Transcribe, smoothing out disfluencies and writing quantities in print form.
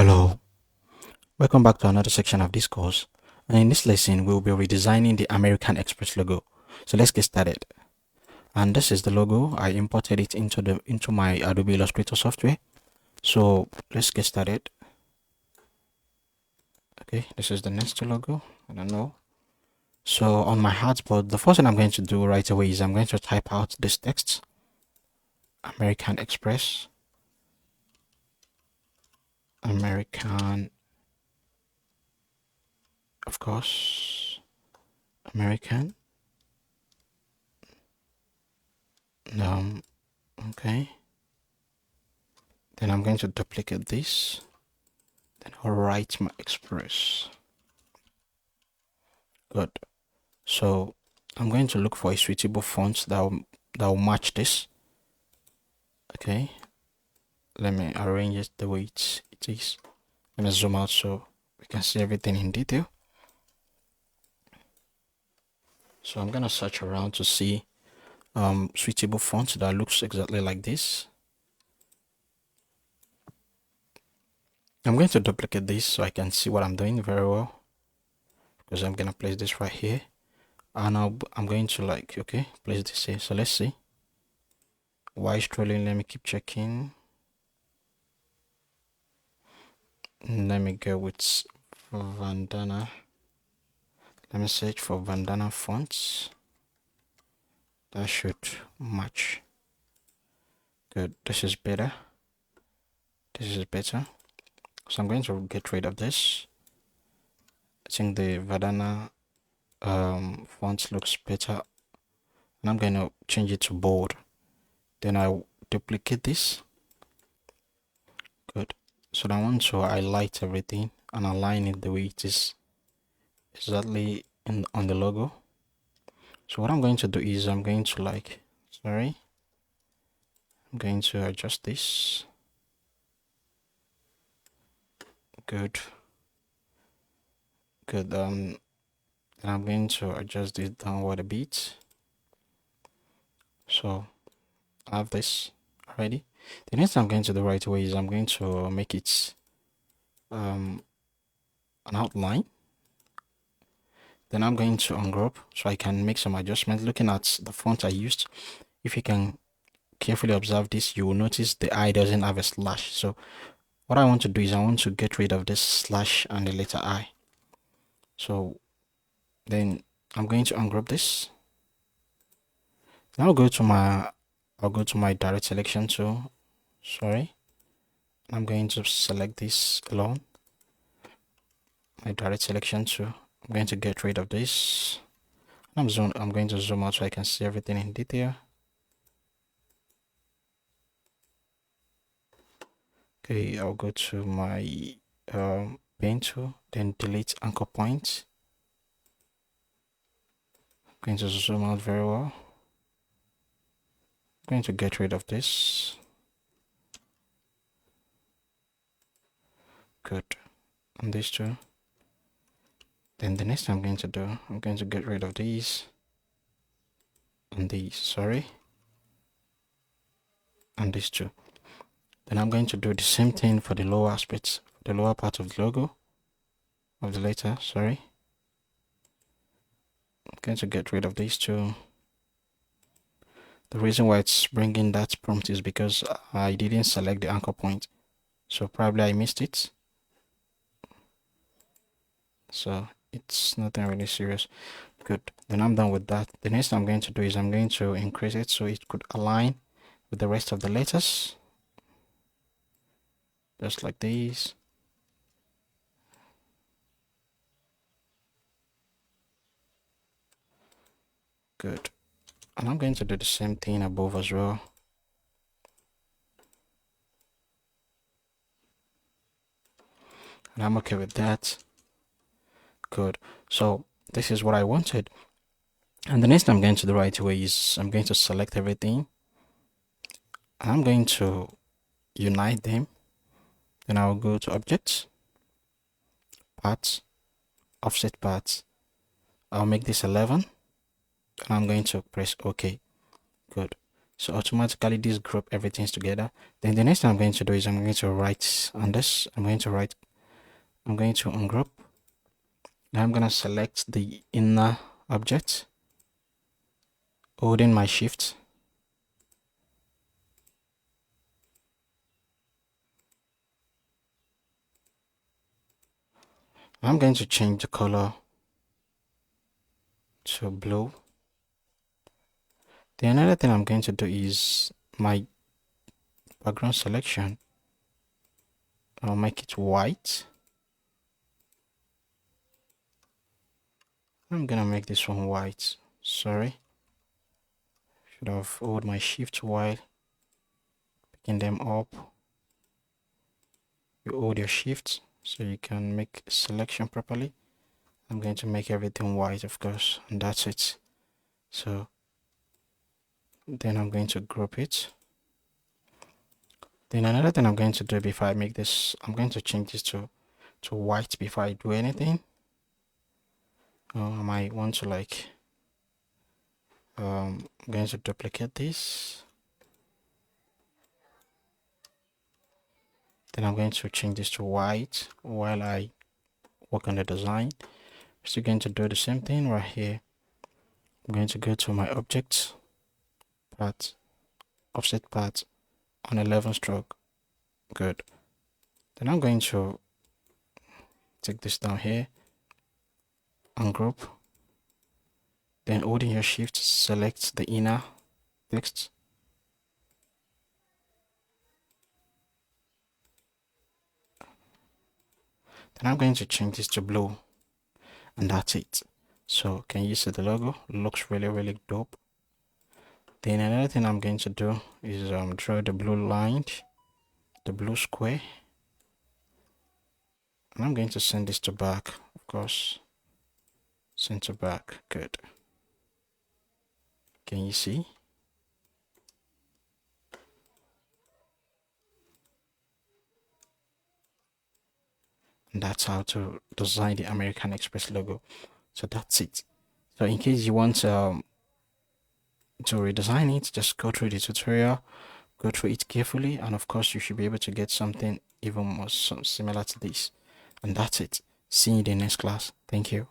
Hello, welcome back to another section of this course. And in this lesson, we'll be redesigning the American Express logo. So let's get started. And this is the logo. I imported it into my Adobe Illustrator software. So let's get started. Okay, this is the next logo. I don't know. So on my hotspot, the first thing I'm going to do right away is I'm going to type out this text, American Express, American, of course, American. Okay. Then I'm going to duplicate this. Then I'll write my express. Good. So I'm going to look for a suitable font that will match this. Okay. Let me arrange it the way it is. Let me zoom out so we can see everything in detail. So I'm gonna search around to see suitable font that looks exactly like this. I'm going to duplicate this so I can see what I'm doing very well, because I'm gonna place this right here, and I'm going to place this here. So let's see. While scrolling, let me keep checking. Let me go with Vandana. Let me search for Vandana fonts. That should match. Good. This is better. This is better. So I'm going to get rid of this. I think the Vandana font looks better. And I'm going to change it to bold. Then I'll duplicate this. Good. So I want to highlight everything and align it the way it is exactly on the logo. So what I'm going to do is I'm going to adjust this. Good. And I'm going to adjust this downward a bit. So I have this already. The next thing I'm going to do right away is I'm going to make it an outline. Then I'm going to ungroup so I can make some adjustments. Looking at the font I used, if you can carefully observe this, you will notice the I doesn't have a slash. So what I want to do is I want to get rid of this slash and the letter I. So then I'm going to ungroup this. Now I'll go to my direct selection tool. I'm going to select this alone. My direct selection tool. I'm going to get rid of this. I'm going to zoom out so I can see everything in detail. Okay, I'll go to my pen tool, then delete anchor point. I'm going to zoom out very well. I'm going to get rid of this. Good. And these two. Then the next thing I'm going to do, I'm going to get rid of these and these, and these two. Then I'm going to do the same thing for the lower aspects, the lower part of the logo, of the letter, I'm going to get rid of these two. The reason why it's bringing that prompt is because I didn't select the anchor point. So probably I missed it. So it's nothing really serious. Good. Then I'm done with that. The next thing I'm going to do is I'm going to increase it so it could align with the rest of the letters. Just like these. Good. And I'm going to do the same thing above as well. And I'm okay with that. Good. So this is what I wanted. And the next thing I'm going to do right away is I'm going to select everything. And I'm going to unite them. Then I'll go to Objects, Parts, Offset Parts. I'll make this 11. And I'm going to press OK. Good. So automatically this group everything's together. Then the next thing I'm going to do is I'm going to write on this. I'm going to ungroup. Now I'm going to select the inner object, holding my shift. I'm going to change the color to blue. The another thing I'm going to do is my background selection. I'll make it white. I'm gonna make this one white. Sorry. Should have held my shift while picking them up. You hold your shift so you can make selection properly. I'm going to make everything white, of course, and that's it. So then I'm going to group it. Then another thing I'm going to do before I make this, I'm going to change this to white before I do anything. I might want to I'm going to duplicate this. Then I'm going to change this to white while I work on the design. Still going to do the same thing right here. I'm going to go to my object part, offset part on 11 stroke. Good. Then I'm going to take this down here, ungroup. Then holding your shift, select the inner text. Then I'm going to change this to blue, and that's it. So can you see the logo? Looks really dope. Then another thing I'm going to do is draw the blue line, the blue square, and I'm going to send this to back, of course. Send to back. Good. Can you see? And that's how to design the American Express logo. So that's it. So in case you want to redesign it, just go through the tutorial, go through it carefully, and of course you should be able to get something even more similar to this. And that's it. See you in the next class. Thank you.